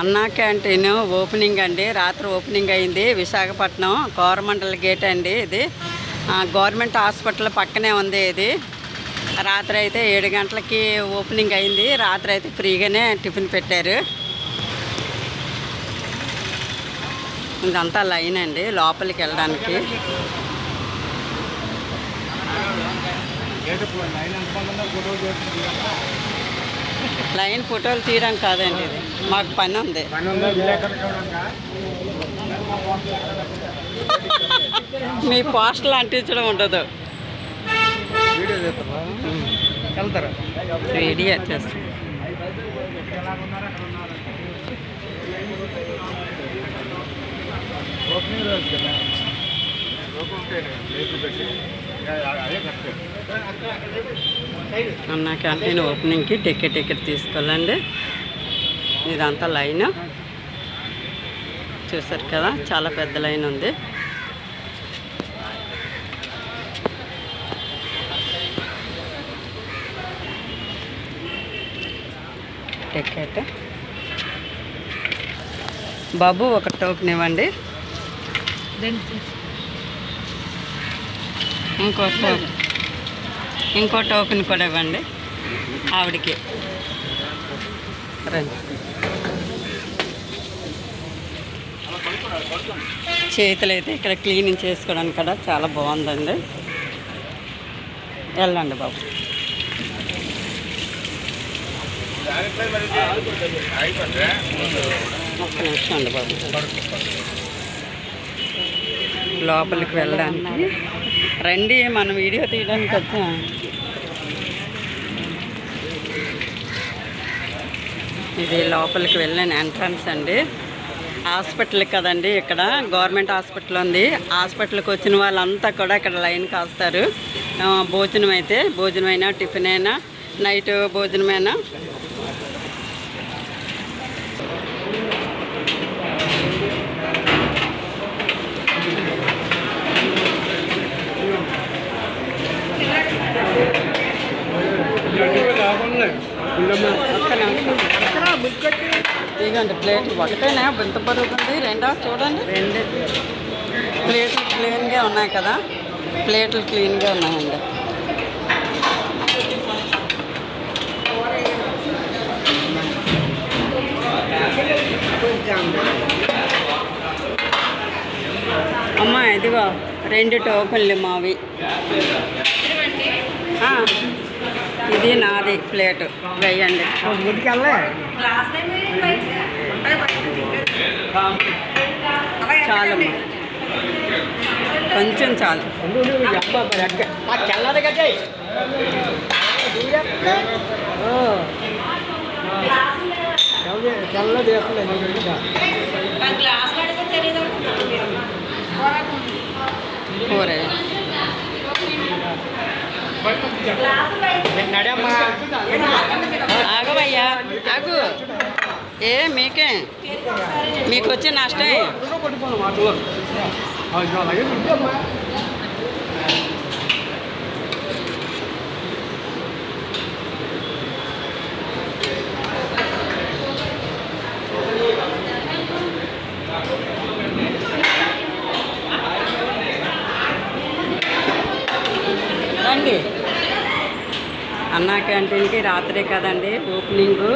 అన్నా canteen opening అండి. రాత్రి ఓపెనింగ్ అయింది. విశాఖపట్నం కోరమండల్ గేట్ అండి. ఇది గవర్నమెంట్ హాస్పిటల్ పక్కనే ఉంది. ఇది రాత్రి అయితే 7 గంటలకి ఓపెనింగ్ అయింది. రాత్రి అయితే ఫ్రీగానే టిఫిన్ పెట్టారు. ఇదంతా లైన్ అండి లోపలికి వెళ్ళడానికి. లైన్ ఫోటోలు తీయడం కాదండి, ఇది మాకు పని ఉంది. మీ పోస్టులు అంటించడం ఉండదు. వీడియో చేస్తాం. అన్నా క్యాంటీన్ ఓపెనింగ్కి టికెట్ తీసుకోవాలండి. ఇదంతా లైన్ చూసారు కదా, చాలా పెద్ద లైన్ ఉంది. టికెట్ బాబు ఒక టోకెన్ ఇవ్వండి. ఇంకో టోకెన్ కూడా ఇవ్వండి ఆవిడకి. రండి. చేతులు అయితే ఇక్కడ క్లీనింగ్ చేసుకోవడానికి కూడా చాలా బాగుందండి. వెళ్ళండి బాబు. ఒక్క నిమిషం అండి బాబు. లోపలికి వెళ్ళడానికి రండి, మనం వీడియో తీయడానికి వచ్చాం. ఇది లోపలికి వెళ్ళిన ఎంట్రన్స్ అండి. హాస్పిటల్ కదండి, ఇక్కడ గవర్నమెంట్ హాస్పిటల్ ఉంది. హాస్పిటల్కి వచ్చిన వాళ్ళంతా కూడా ఇక్కడ లైన్ కాస్తారు. భోజనం అయినా టిఫిన్ అయినా నైట్ భోజనమైనా ఇదిగోండి ప్లేట్ ఒకటేనా ఎంత బరుగుంది? రెండో చూడండి, 2 ప్లేట్లు క్లీన్గా ఉన్నాయి కదా, ప్లేట్లు క్లీన్గా ఉన్నాయండి. అమ్మా ఇదిగో 2 టోకెన్లు మావి. ఇది నాది ప్లేటు వేయండి. చాలు, కొంచెం చాలు. కూర ఆగవయ్యా ఆగు. మీకు వచ్చే నష్టం. రండి. అన్నా క్యాంటీన్కి రాత్రే కదండి ఓపెనింగ్,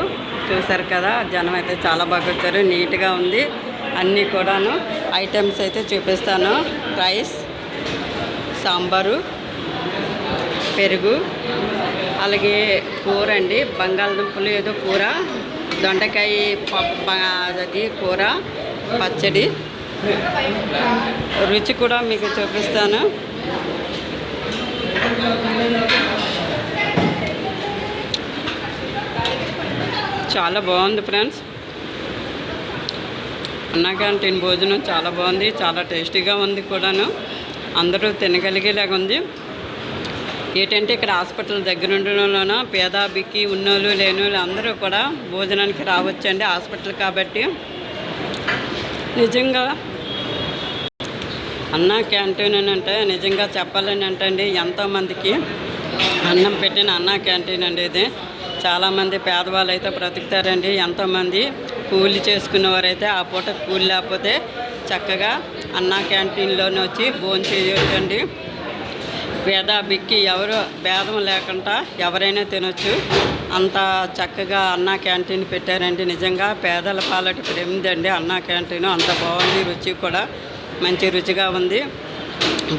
చూసారు కదా. జనం అయితే చాలా బాగా వచ్చారు, నీట్గా ఉంది. అన్నీ కూడాను ఐటమ్స్ అయితే చూపిస్తాను. రైస్, సాంబారు, పెరుగు, అలాగే కూర అండి, బంగాళదుంపలు ఏదో కూర, దొండకాయ అది కూర, పచ్చడి. రుచి కూడా మీకు చూపిస్తాను. చాలా బాగుంది ఫ్రెండ్స్. అన్నా క్యాంటీన్ భోజనం చాలా బాగుంది, చాలా టేస్టీగా ఉంది కూడాను. అందరూ తినగలిగేలాగా ఉంది. ఏంటంటే ఇక్కడ హాస్పిటల్ దగ్గర ఉండడంలోన పేద బిక్కి ఉన్నోళ్ళు లేనోళ్ళు అందరూ కూడా భోజనానికి రావచ్చండి. హాస్పిటల్ కాబట్టి నిజంగా అన్నా క్యాంటీన్ అని అంటే నిజంగా చెప్పాలని అంటే అండి, ఎంతోమందికి అన్నం పెట్టిన అన్నా క్యాంటీన్ అండి ఇది. చాలామంది పేదవాళ్ళు అయితే బ్రతుకుతారండి. ఎంతోమంది కూలి చేసుకున్నవారైతే ఆ పూట కూలి లేకపోతే చక్కగా అన్నా క్యాంటీన్లోనే వచ్చి భోజనం చేయొచ్చండి. పేద బిక్కి ఎవరు భేదం లేకుండా ఎవరైనా తినొచ్చు. అంత చక్కగా అన్నా క్యాంటీన్ పెట్టారండి. నిజంగా పేదల పాలటి ప్రేమిదండి అన్నా క్యాంటీన్. అంత బాగుంది, రుచి కూడా మంచి రుచిగా ఉంది.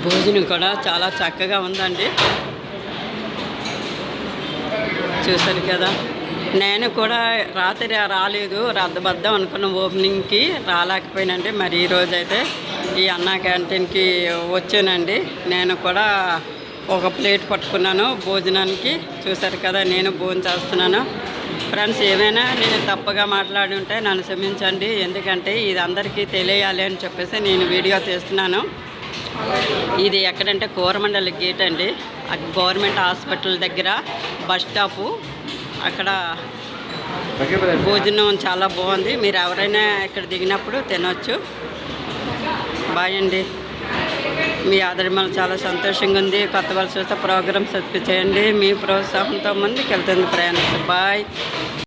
భోజనం కూడా చాలా చక్కగా ఉందండి. చూశారు కదా, నేను కూడా రాత్రి రాలేదు, రద్దబద్దం అనుకున్న ఓపెనింగ్కి రాలేకపోయినండి. మరి ఈరోజు అయితే ఈ అన్నా క్యాంటీన్కి వచ్చానండి. నేను కూడా ఒక ప్లేట్ పట్టుకున్నాను భోజనానికి. చూశారు కదా, నేను భోజనం చేస్తున్నాను. ఫ్రెండ్స్, ఏమైనా నేను తప్పుగా మాట్లాడి ఉంటే నన్ను క్షమించండి. ఎందుకంటే ఇది అందరికీ తెలియాలి అని చెప్పేసి నేను వీడియో తీస్తున్నాను. ఇది ఎక్కడంటే కోరమండలి గేట్ అండి, గవర్నమెంట్ హాస్పిటల్ దగ్గర బస్ స్టాపు. అక్కడ భోజనం చాలా బాగుంది. మీరు ఎవరైనా ఇక్కడ దిగినప్పుడు తినొచ్చు. బాయ్ అండి. మీ ఆదరణ చాలా సంతోషంగా ఉంది. కొత్త వాళ్ళు చూస్తే ప్రోగ్రామ్ సబ్స్క్రైబ్ చేయండి. మీ ప్రోత్సాహంతో ముందుకు వెళ్తుంది ప్రయాణం. బాయ్.